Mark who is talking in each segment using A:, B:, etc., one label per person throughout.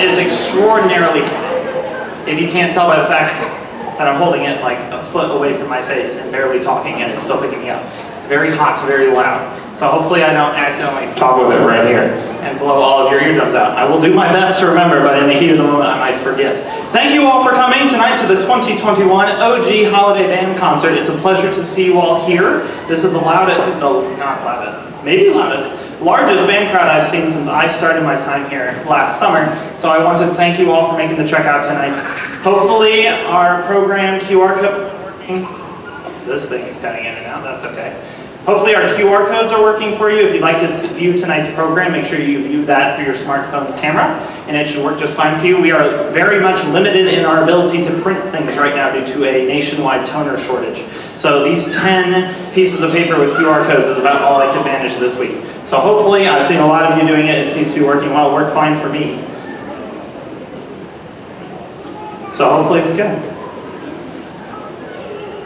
A: is extraordinarily high. If you can't tell by the fact that I'm holding it like a foot away from my face and barely talking, and it's still picking me up. It's very hot, very loud. So hopefully I don't accidentally talk with it right here and blow all of your eardrums out. I will do my best to remember, but in the heat of the moment I might forget. Thank you all for coming tonight to the 2021 OG Holiday Band Concert. It's a pleasure to see you all here. This is the loudest, not loudest, maybe loudest, largest band crowd I've seen since I started my time here last summer. So I want to thank you all for making the trek out tonight. Hopefully our program QR code is working. This thing is cutting in and out, that's okay. Hopefully our QR codes are working for you. If you'd like to view tonight's program, make sure you view that through your smartphone's camera, and it should work just fine for you. We are very much limited in our ability to print things right now due to a nationwide toner shortage. So these 10 pieces of paper with QR codes is about all I could manage this week. So hopefully, I've seen a lot of you doing it. It seems to be working well. It worked fine for me. So hopefully it's good.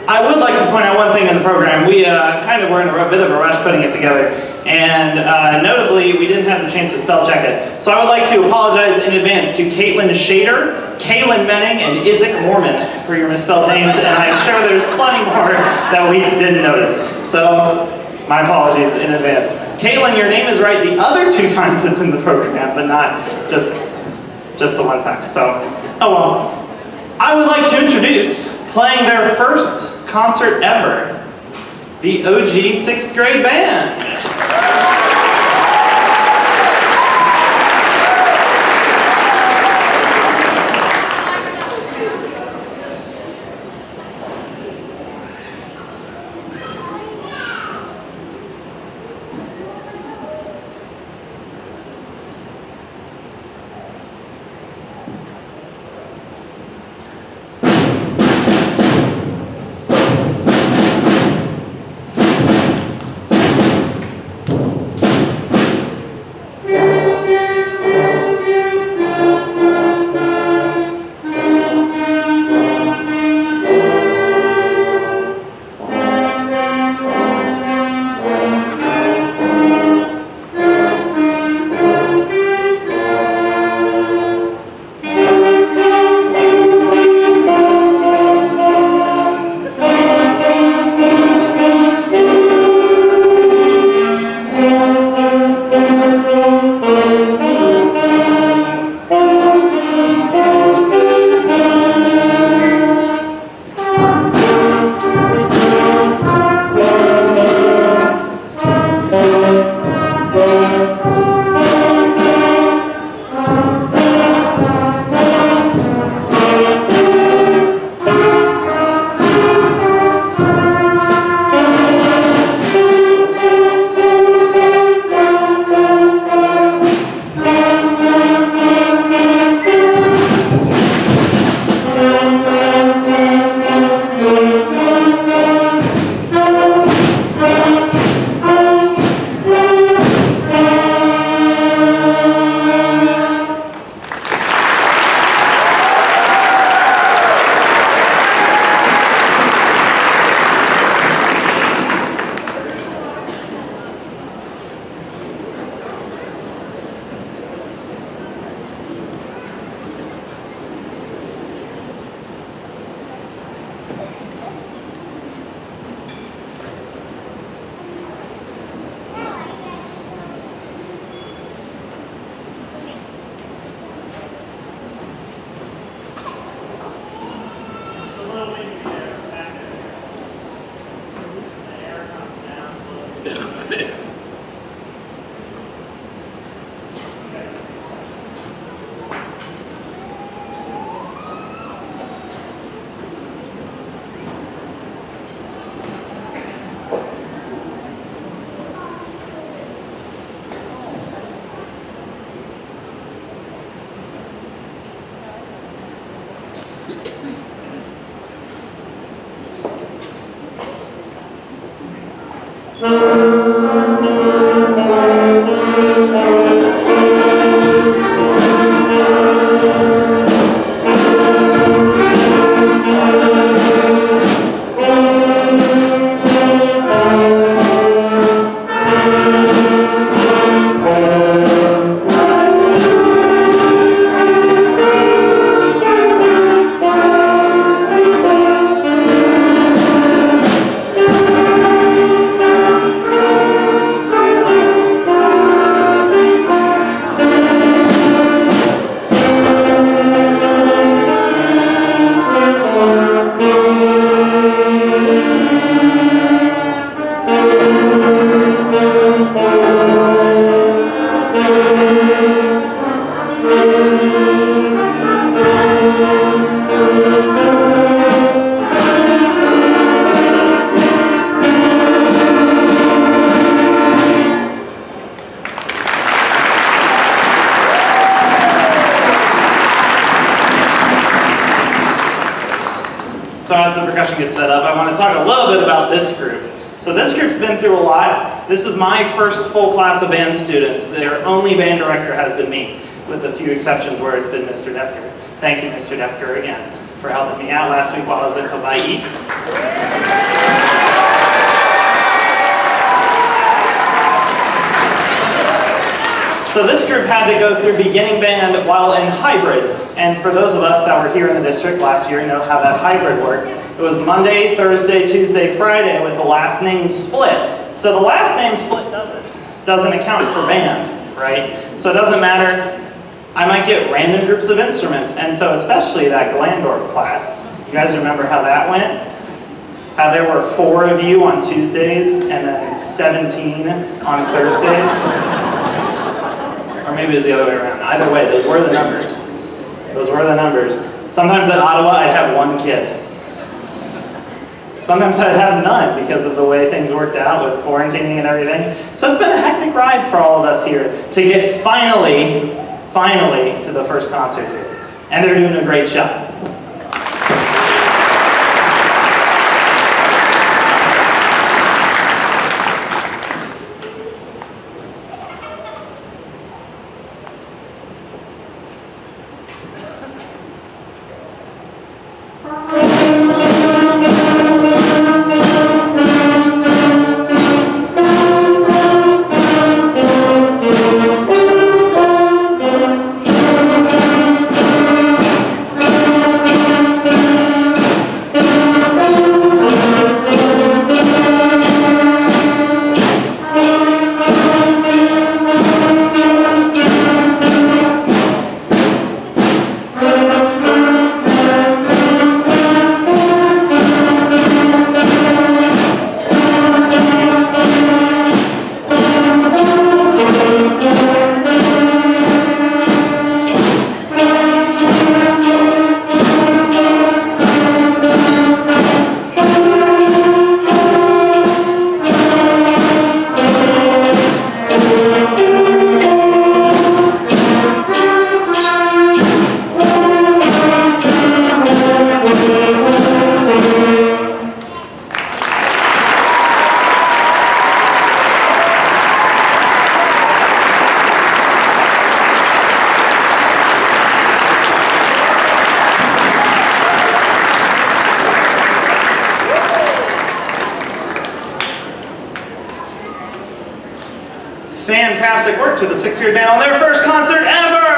A: I would like to point out one thing in the program. We kind of were in a bit of a rush putting it together, and notably, we didn't have the chance to spell check it. So I would like to apologize in advance to Caitlin Shader, Kaylin Menning, and Isaac Mormon for your misspelled names, and I'm sure there's plenty more that we didn't notice. So my apologies in advance. Caitlin, your name is right the other 2 times it's in the program, but not just the one time. So, oh well. I would like to introduce, playing their first concert ever, the OG 6th grade band. the percussion gets set up, I want to talk a little bit about this group. So this group's been through a lot. This is my first full class of band students. Their only band director has been me, with a few exceptions where it's been Mr. Depker. Thank you, Mr. Depker, again, for helping me out last week while I was in Hawaii. So this group had to go through beginning band while in hybrid. And for those of us that were here in the district last year, you know how that hybrid worked. It was Monday, Thursday, Tuesday, Friday with the last name split. So the last name split doesn't account for band, right? So it doesn't matter. I might get random groups of instruments. And so especially that Glandorf class. You guys remember how that went? How there were 4 of you on Tuesdays and then 17 on Thursdays? Or maybe it was the other way around. Either way, those were the numbers. Those were the numbers. Sometimes at Ottawa, I'd have 1 kid. Sometimes I'd have none because of the way things worked out with quarantining and everything. So it's been a hectic ride for all of us here to get finally to the first concert. And they're doing a great job. Fantastic work to the 6th grade band on their first concert ever!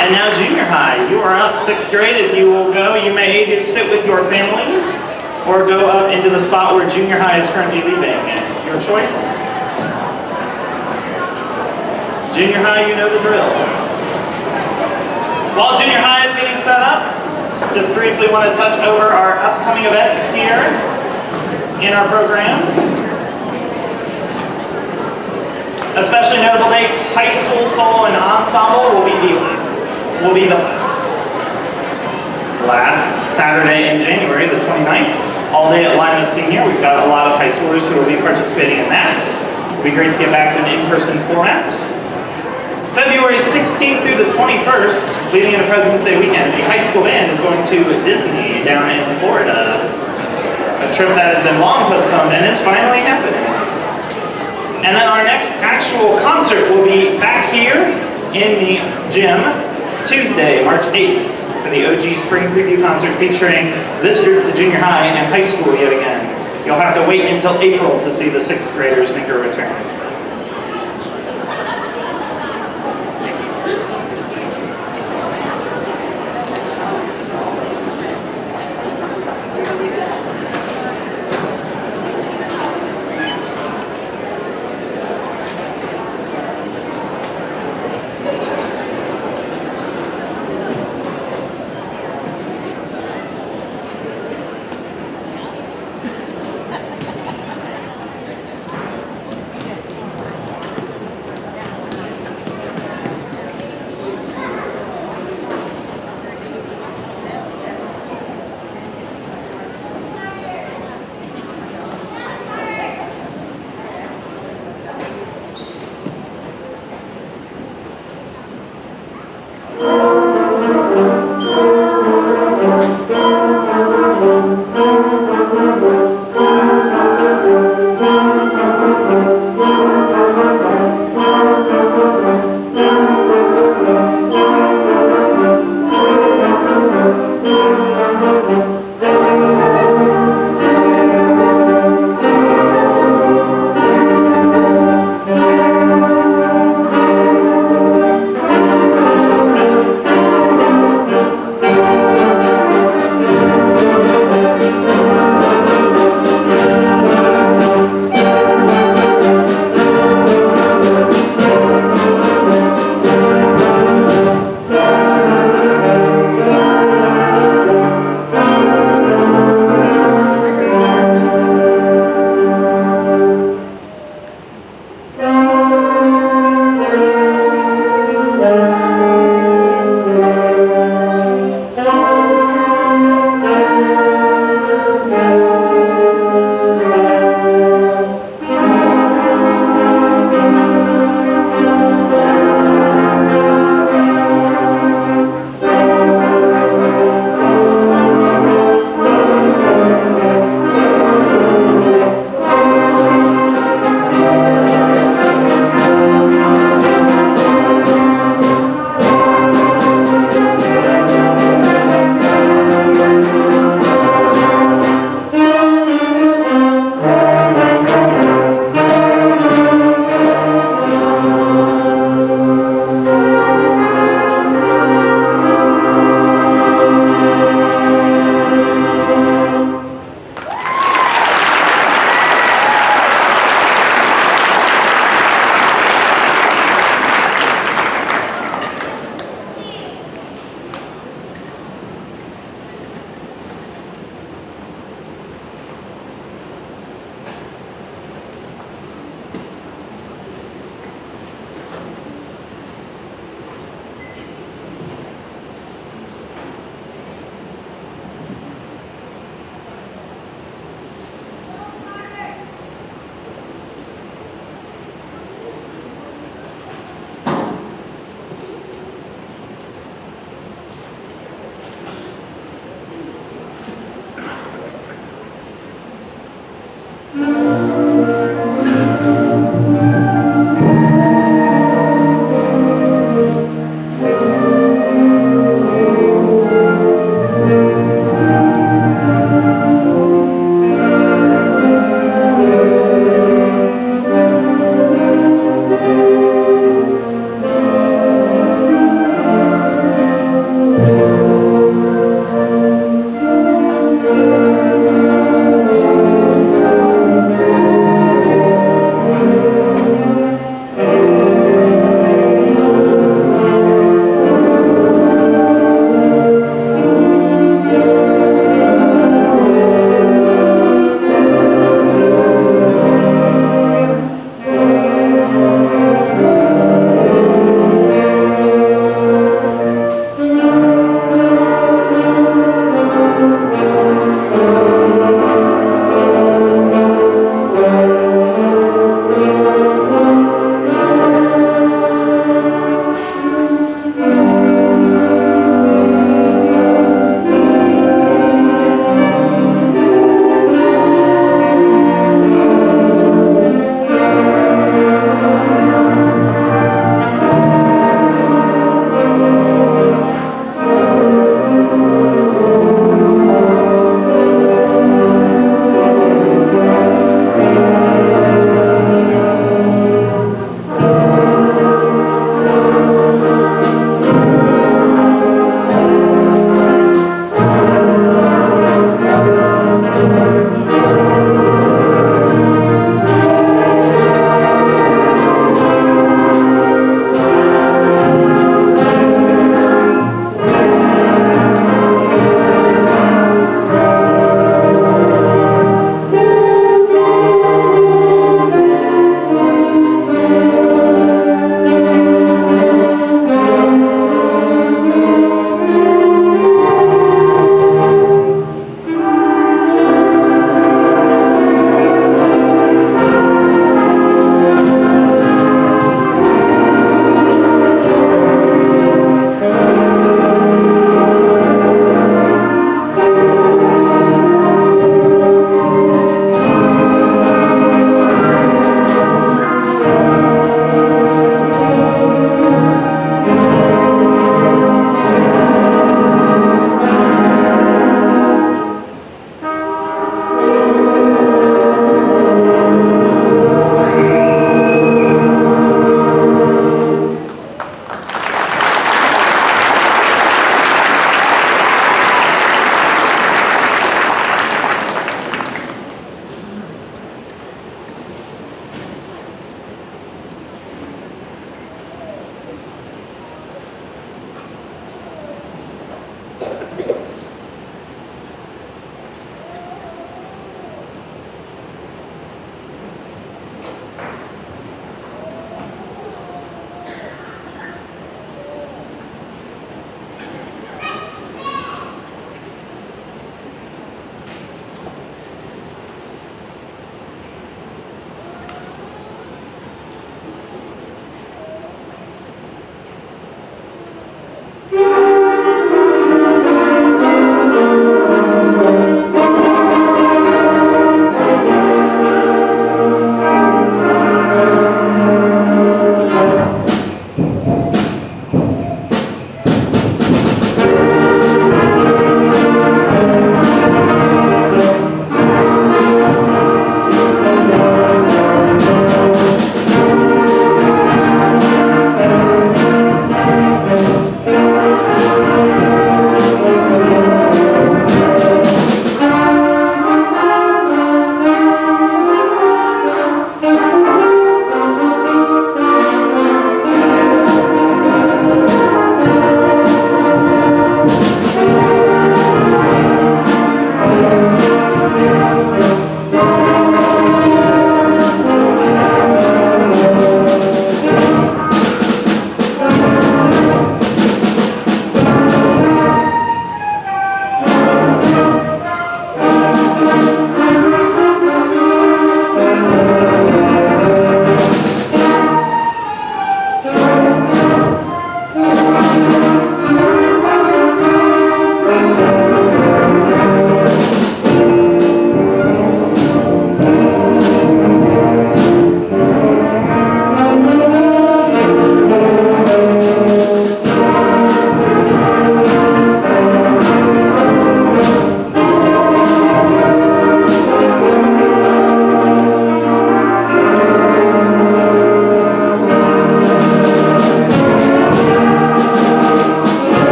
A: And now junior high, you are up 6th grade. If you will go, you may either sit with your families or go up into the spot where junior high is currently leaving. Your choice. Junior high, you know the drill. While junior high is getting set up, just briefly want to touch over our upcoming events here in our program. Especially notable dates: high school solo and ensemble will be the last Saturday in January, the 29th. All day at Lima Senior. We've got a lot of high schoolers who will be participating in that. It'll be great to get back to an in-person format. February 16th through the 21st, leading into President's Day weekend, the high school band is going to Disney down in Florida. A trip that has been long postponed and is finally happening. And then our next actual concert will be back here in the gym Tuesday, March 8th, for the OG Spring Preview concert featuring this group, the junior high and high school yet again. You'll have to wait until April to see the 6th graders make a return.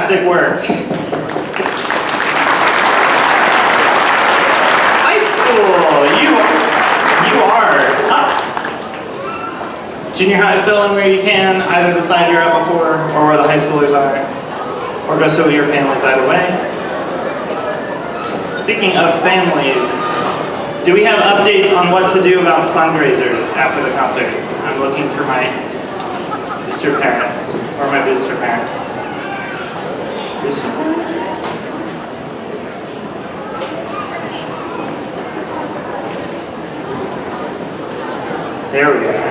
A: fantastic work. High school, you are up. Junior high, fill in where you can, either the side you're at before or where the high schoolers are, or go sit with your families either way. Speaking of families, do we have updates on what to do about fundraisers after the concert? I'm looking for my booster parents, or my booster parents. Booster parents? There we are.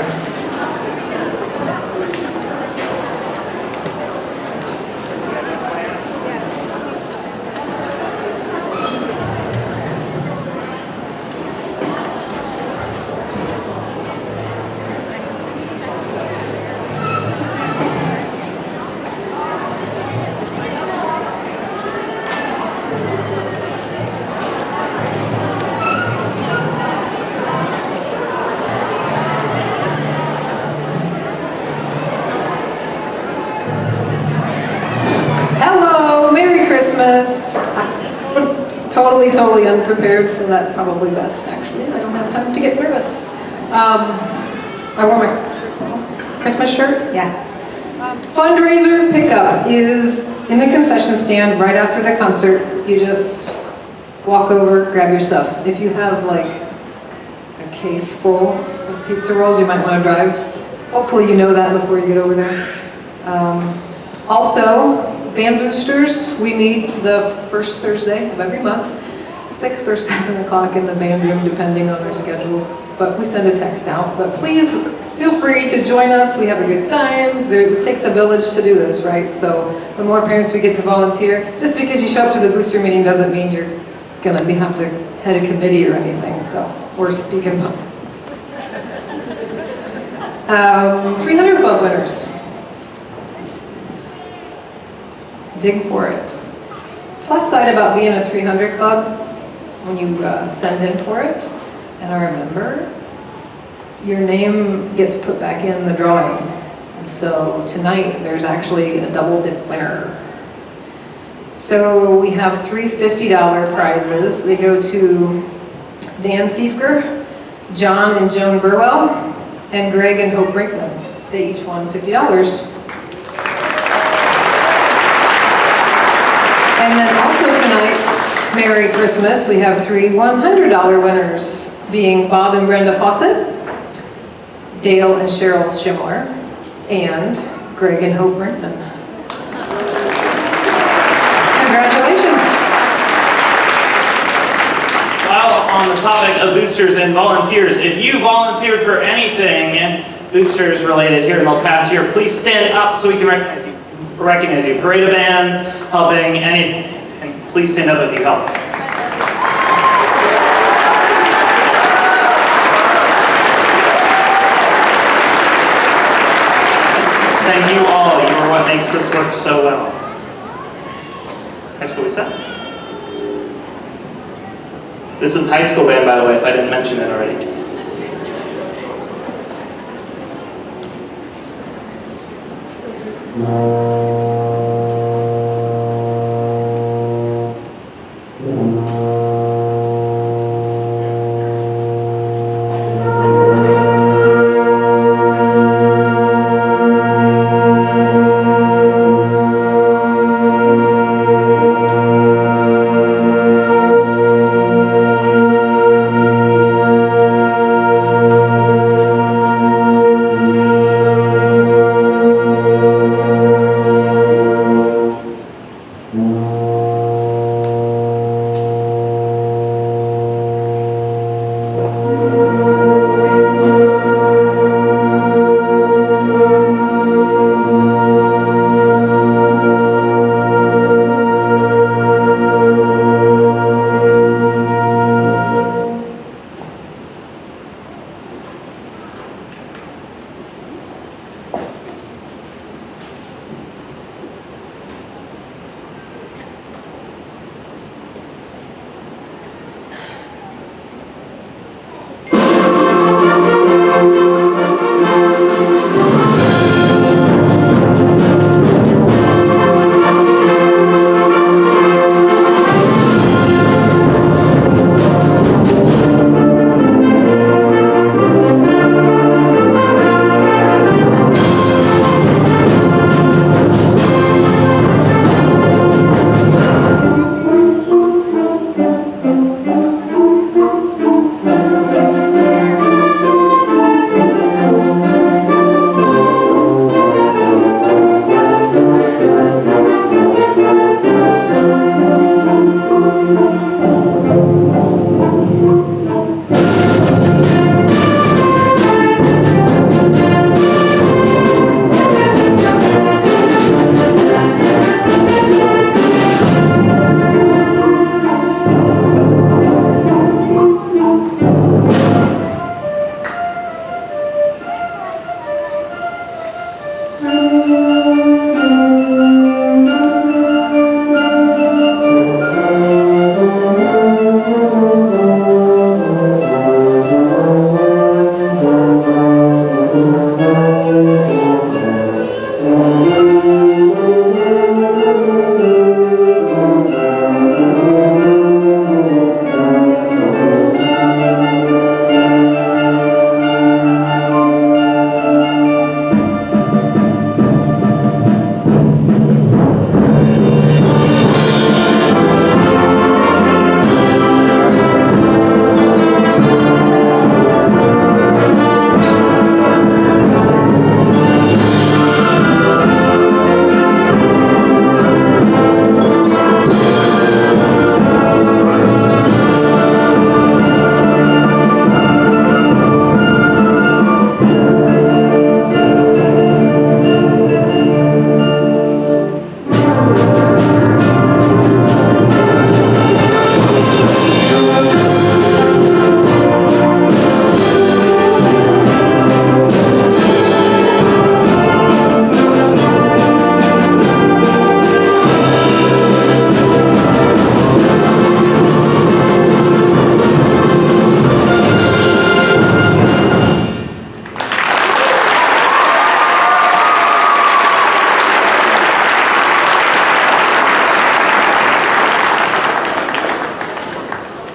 B: Christmas. I'm totally unprepared, so that's probably best, actually. I don't have time to get nervous. I wore my Christmas shirt, yeah. Fundraiser pickup is in the concession stand right after the concert. You just walk over, grab your stuff. If you have like a case full of pizza rolls, you might want to drive. Hopefully you know that before you get over there. Also, band boosters, we meet the first Thursday of every month, 6 or 7 o'clock in the band room, depending on our schedules. But we send a text out. But please feel free to join us. We have a good time. It takes a village to do this, right? So the more parents we get to volunteer, just because you show up to the booster meeting doesn't mean you're gonna have to head a committee or anything. So, or speak in public. 300 Club winners. Dig for it. Plus side about being a 300 Club, when you send in for it and are a member, your name gets put back in the drawing. And so tonight there's actually a double dip winner. So we have 3 $50 prizes. They go to Dan Siefker, John and Joan Burwell, and Greg and Hope Brinkman. They each won $50. And then also tonight, Merry Christmas, we have 3 $100 winners, being Bob and Brenda Fawcett, Dale and Cheryl Schimler, and Greg and Hope Brinkman. Congratulations.
A: While on the topic of boosters and volunteers, if you volunteer for anything boosters related here in El Paso here, please stand up so we can recognize you. Parade of bands, helping, and please stand up if you helped. Thank you all. You are what makes this work so well. High school we set. This is high school band, by the way, if I didn't mention it already.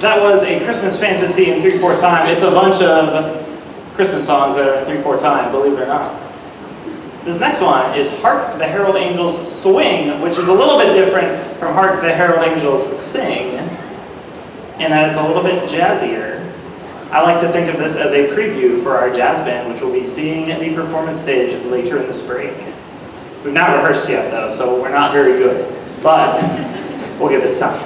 A: That was A Christmas Fantasy in 3/4 time. It's a bunch of Christmas songs that are in 3/4 time, believe it or not. This next one is Hark, the Herald Angels Swing, which is a little bit different from Hark, the Herald Angels Sing, in that it's a little bit jazzier. I like to think of this as a preview for our jazz band, which will be seeing the performance stage later in the spring. We've not rehearsed yet, though, so we're not very good, but we'll give it time.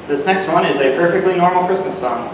A: This next one is A Perfectly Normal Christmas Song.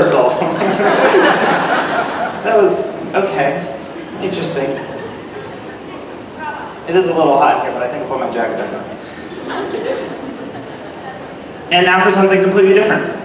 A: rehearsal. That was, okay, interesting. It is a little hot in here, but I think I'll put my jacket back on. And now for something completely different.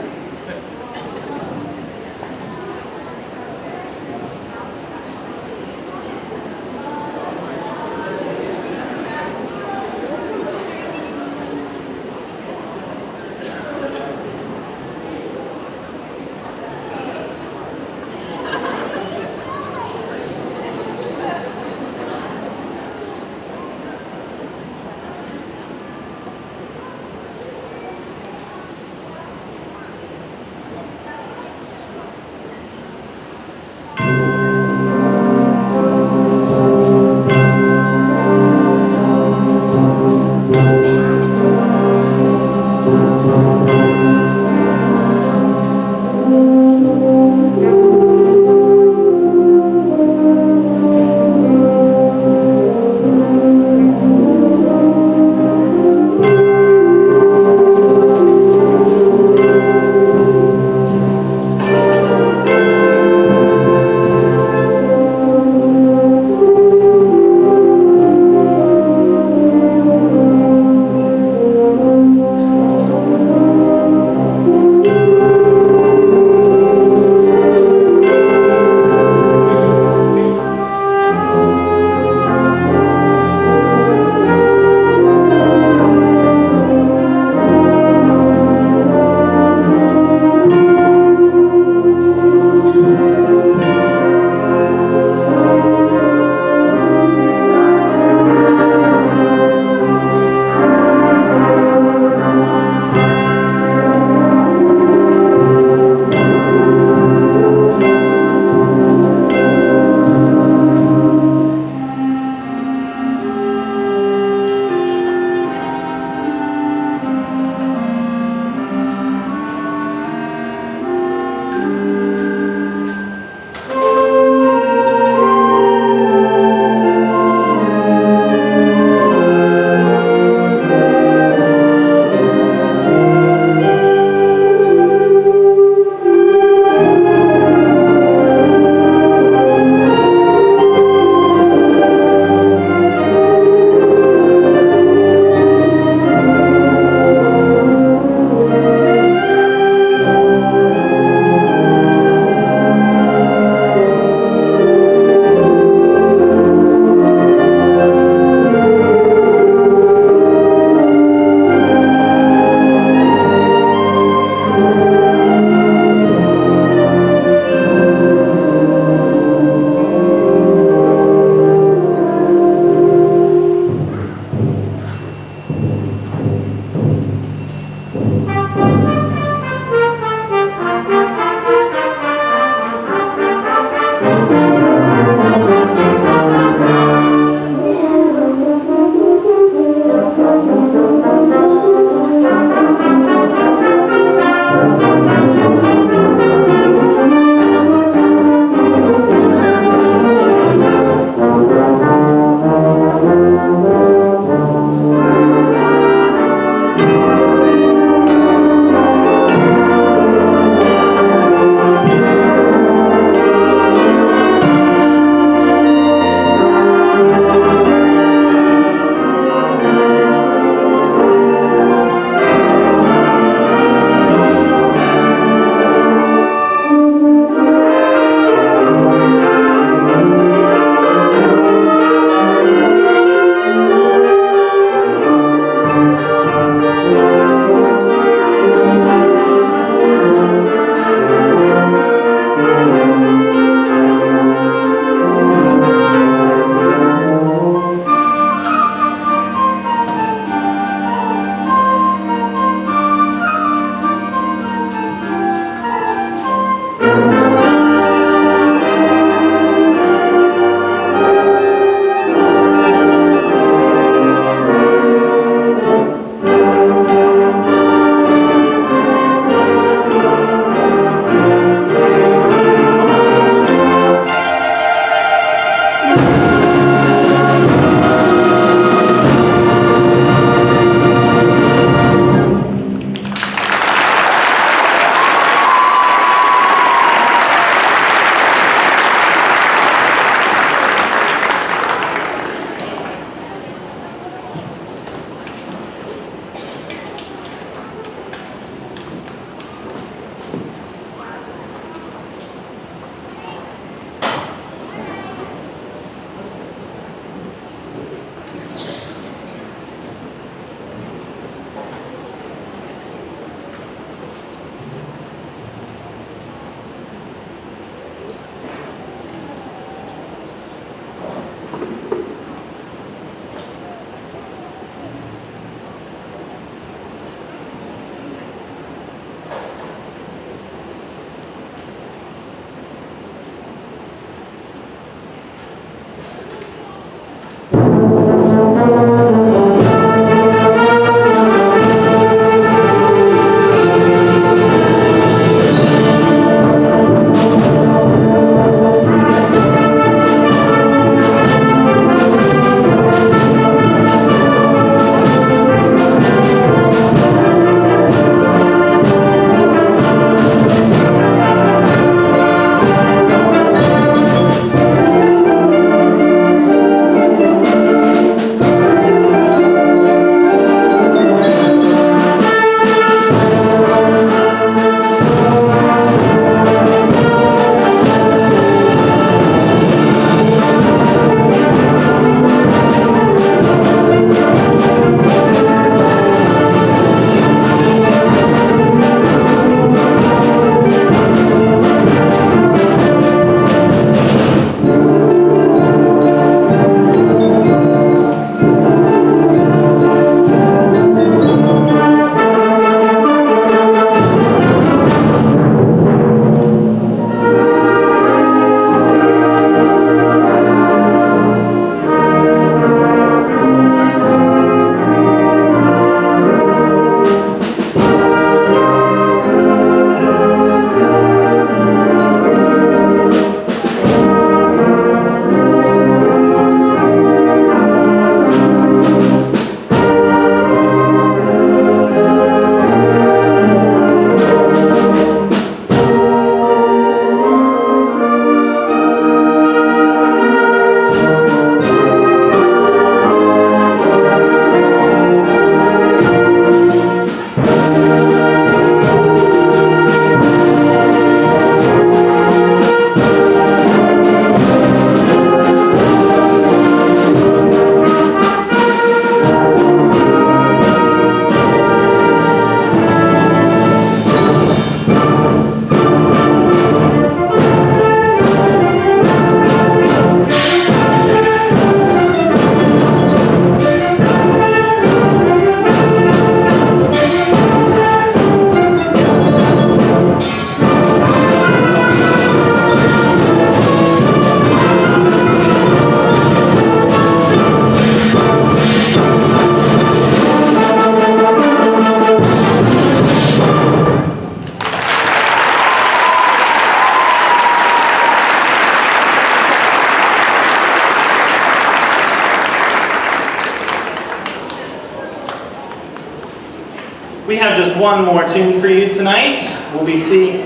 A: have just one more tune for you tonight. We'll be seeing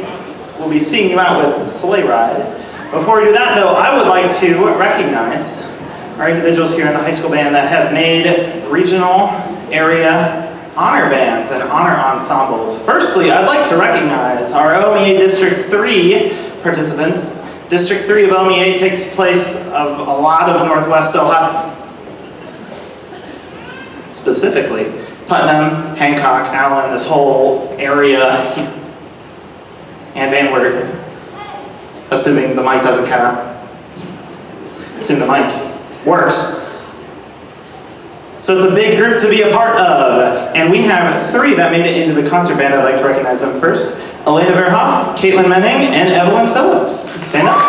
A: you out with Sleigh Ride. Before we do that, though, I would like to recognize our individuals here in the high school band that have made regional area honor bands and honor ensembles. Firstly, I'd like to recognize our OMEA District 3 participants. District 3 of OMEA takes place of a lot of Northwest Ohio, specifically Putnam, Hancock, Allen, this whole area, and Van Wert, assuming the mic doesn't cut out. Assuming the mic works. So it's a big group to be a part of, and we have 3 that made it into the concert band. I'd like to recognize them first. Elena Verhoff, Caitlin Menning, and Evelyn Phillips. Stand up.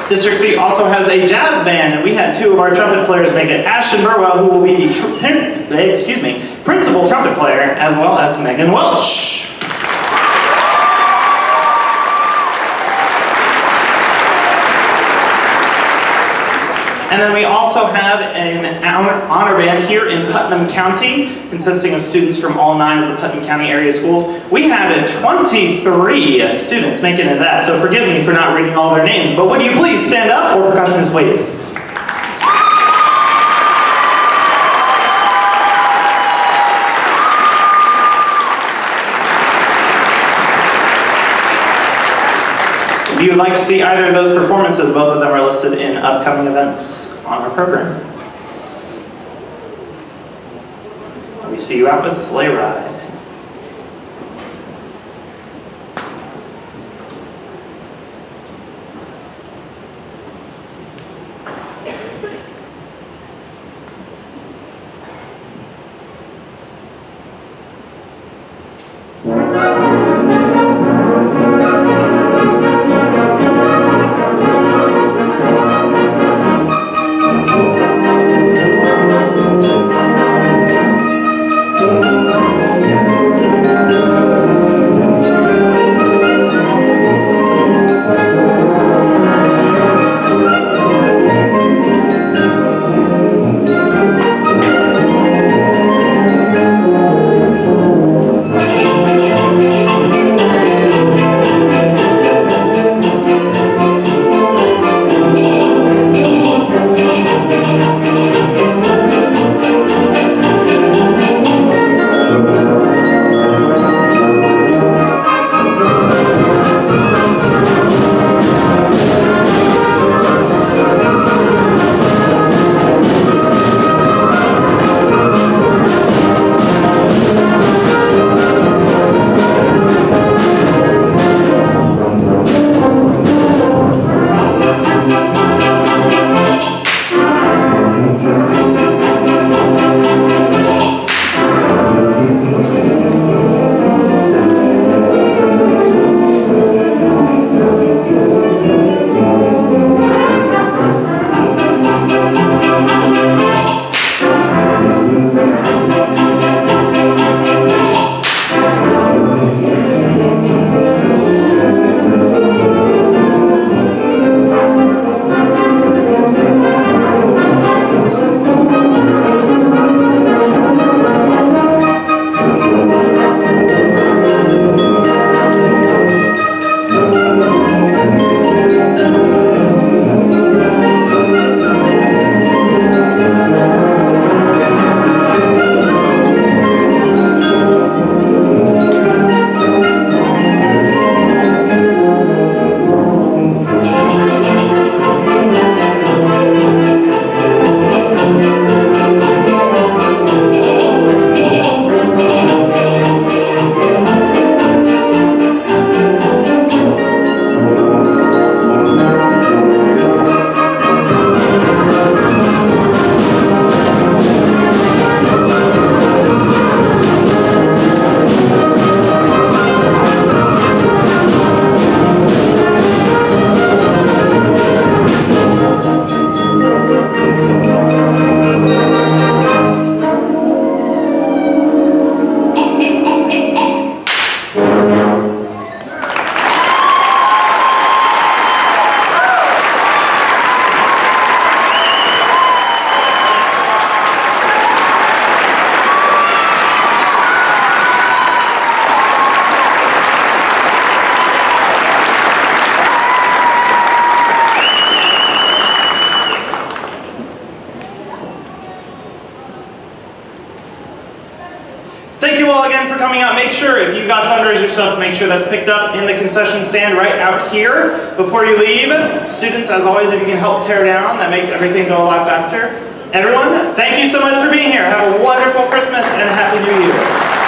A: District 3 also has a jazz band, and we had 2 of our trumpet players make it. Ashton Burwell, who will be the principal trumpet player, as well as Megan Welch. And then we also have an honor band here in Putnam County, consisting of students from all 9 of the Putnam County area schools. We had 23 students making it that, so forgive me for not reading all their names, but would you please stand up, or percussionists wave? If you would like to see either of those performances, both of them are listed in upcoming events on our program. We see you out with Sleigh Ride. again for coming out. Make sure, if you've got fundraiser stuff, make sure that's picked up in the concession stand right out here before you leave. Students, as always, if you can help tear down, that makes everything go a lot faster. Everyone, thank you so much for being here. Have a wonderful Christmas and a Happy New Year.